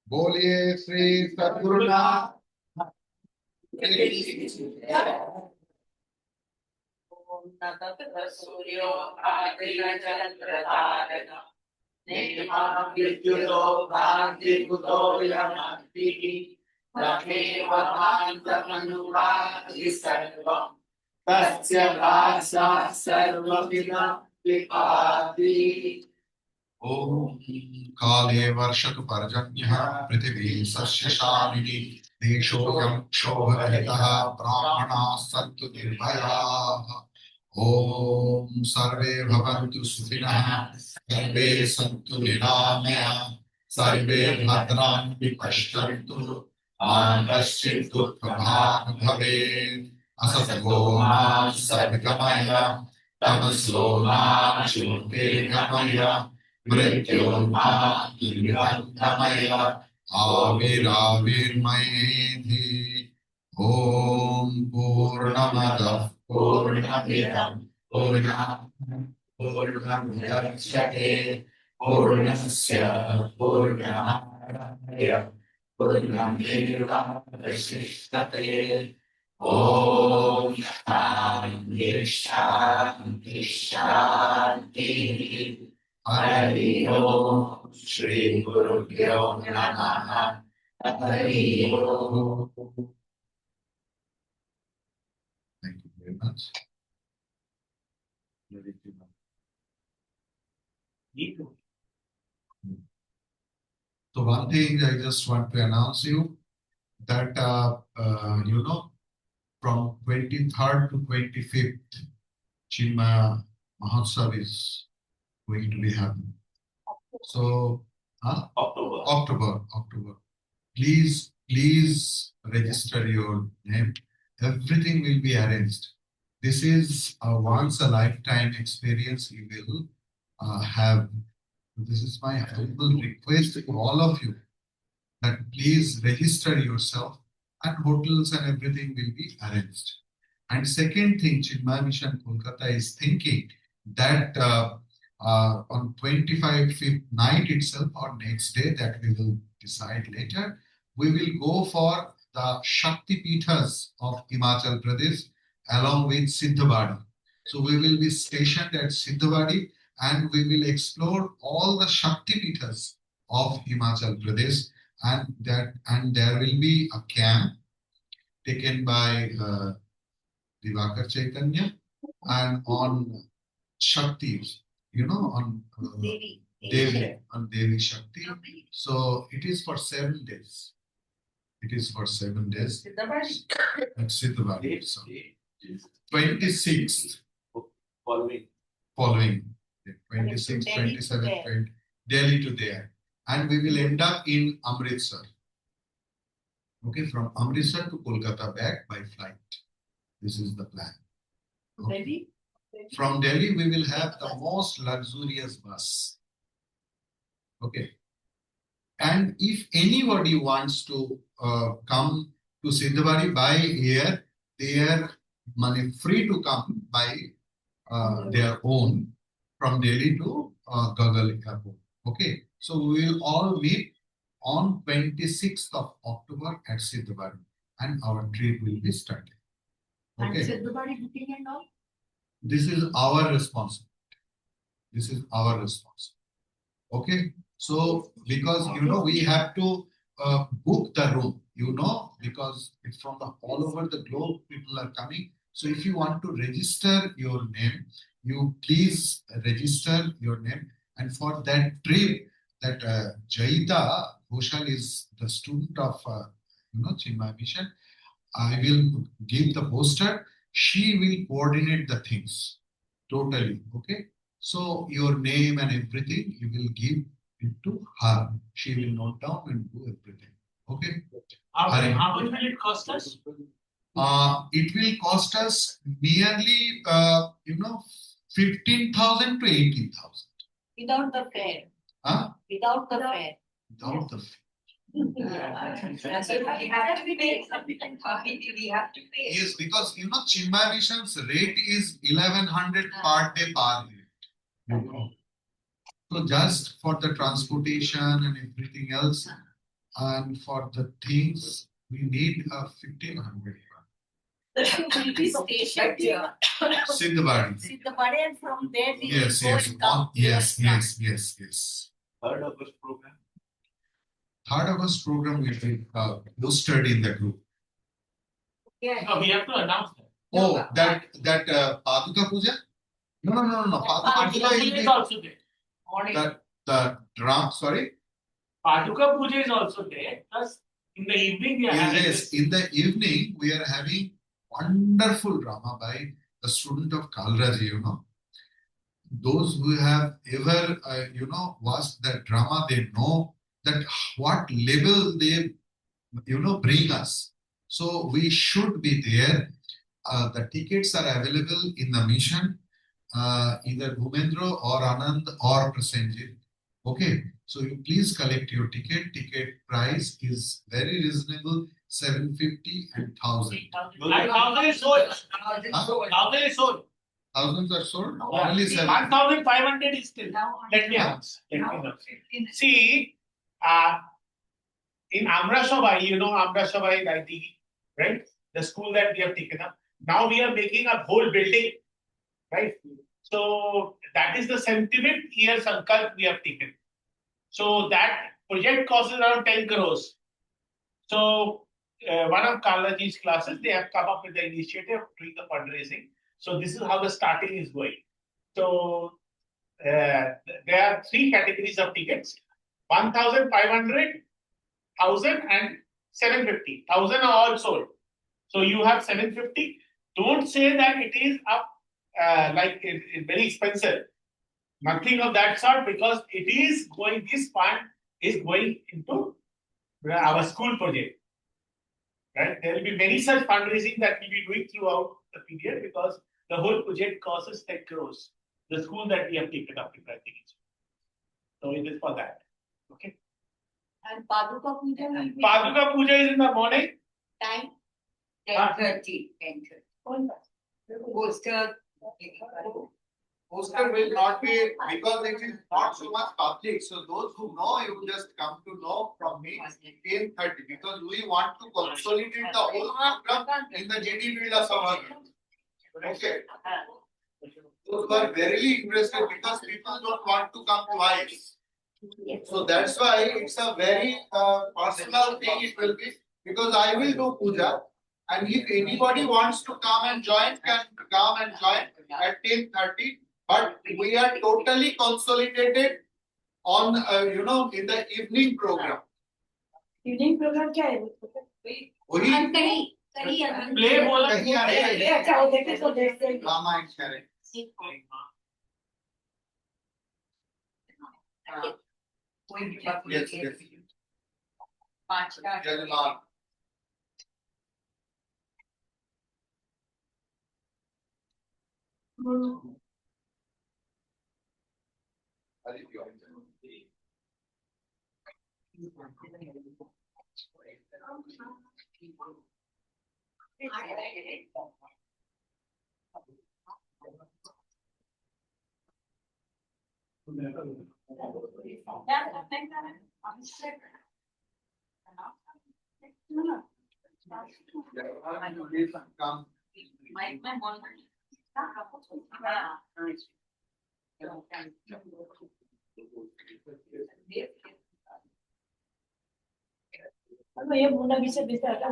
बोलिए श्री सद्गुरुनाथ सूर्यो आदिलचन्द्रतारक विद्युतो भान्तिकुतो यमस्तिः तमेव भान्तमनुभाति सर्वं तस्य भाषा सर्वमिदं विभाति। ओम काले वर्षतु पर्जन्यः पृथिवी सस्यशालिनी देशोऽयं क्षोभरहितः ब्राह्मणाः सन्तु निर्भयाः Om Sarve Bhavantu Sukhinah, Sarve Santu Niramaya, Sarve Bhadranti Pashyantu, Ma Kaschit Dukhabha Bhavet, Asato Ma Sadgamaya, Tamaso Ma Jyotirgamaya, Mrityo Ma Nirvantamaya, Avirmayedhi. Om Purnamada Purnamidam Purnamudachyate Purnasya Purnamaya Purnameva Vasishtate Om Shanti Shanti Shanti Hari Om Shri Guru Pyo Namaha Hari Om. Thank you very much. So one thing I just want to announce you that from 23rd to 25th, Chinmaya Mahotsav is going to be happening. So October. Please register your name. Everything will be arranged. This is a once a lifetime experience you will have. This is my humble request to all of you that please register yourself, and hotels and everything will be arranged. And second thing, Chinmaya Mission Kolkata is thinking that on 25th night itself or next day, that we will decide later, we will go for the Shakti Pithas of Himachal Pradesh along with Siddhabadi. So we will be stationed at Siddhabadi and we will explore all the Shakti Pithas of Himachal Pradesh, and there will be a camp taken by Divakar Chaitanya, and on Shakti, on Devi Shakti. So it is for 7 days. It is for 7 days at Siddhabadi. So 26th following 26th, 27th, Delhi to there. And we will end up in Amritsar. Okay, from Amritsar to Kolkata back by flight. This is the plan. Okay. From Delhi, we will have the most luxurious bus. Okay. And if anybody wants to come to Siddhabadi by air, they are free to come by their own from Delhi to Gagal Airport. Okay. So we will all meet on 26th of October at Siddhabadi, and our trip will be started. Okay. And Siddhabadi booking and all? This is our responsibility. Okay. So because we have to book the room, because it's from all over the globe people are coming. So if you want to register your name, you please register your name. And for that trip, that Jaita Ghoshal is the student of Chinmaya Mission. I will give the poster. She will coordinate the things totally. Okay. So your name and everything you will give it to her. She will note down and do everything. Okay. How much will it cost us? It will cost us nearly 15,000 to 18,000. Without the fare. Huh? Without the fare. Without the fee. We have to pay something. We have to pay. Yes, because Chinmaya Mission's rate is 1,100 per day per unit. So just for the transportation and everything else, and for the things, we need 1,500. Will be stationed here. Siddhabadi. Siddhabadi, and from there we Yes, go yes, and come. yes. 3rd August program. 3rd August program will be boosted in the group. Yeah. No, we have to announce that. Oh, that Paduka Puja? No. Paduka Puja Puja is also there. Morning. the drum. Sorry. Paduka Puja is also there. Plus, in the evening we are having Yes, in the evening we are having wonderful drama by the student of Kalraji, those who have ever, watched that drama, they know that what level they, bring us. So we should be there. The tickets are available in the mission, either Bhumendra or Anand or Prasenjit. Okay, so you please collect your ticket. Ticket price is very reasonable, 750 and 1000. And 1,000 is sold. 1,000 is sold. Thousands are sold. Yeah. Only 7. 1,500 is still. Let me announce. See, in Amra Sabai, Amra Sabai Daiti, right? The school that we have taken up. Now we are making a whole building, right? So that is the 70th year Sankalp we have taken. So that project costs around 10 crores. So one of Kalaji's classes, they have come up with the initiative of doing the fundraising. So this is how the starting is going. So there are 3 categories of tickets: 1,500, 1,000, and 750. 1,000 are all sold. So you have 750. Don't say that it is up it's very expensive. Nothing of that sort, because it is going. This fund is going into our school project. Right? There will be many such fundraising that we'll be doing throughout the period, because the whole project costs 10 crores. The school that we have taken up in Pratik. So it is for that. Okay. And Paduka Puja will be Paduka Puja is in the morning. time 10:30. 10:30. Poster. Poster will not be, because it is not so much public. So those who know, you just come to know from me 10:30, because we want to consolidate the whole program in the JD Birla Sabha. Okay. Those who are very interested, because people don't want to come twice. So that's why it's a very personal thing it will be, because I will do puja, and if anybody wants to come and join, can come and join at 10:30. But we are totally consolidated on, in the evening program. Evening programme क्या है? वही Play बोला. कहीं आ रहे हैं। अच्छा वो देखे तो देखते हैं। रामायण करें। Yes, yes. जजमान। Come. अब ये मुन्ना भी से बेचा था।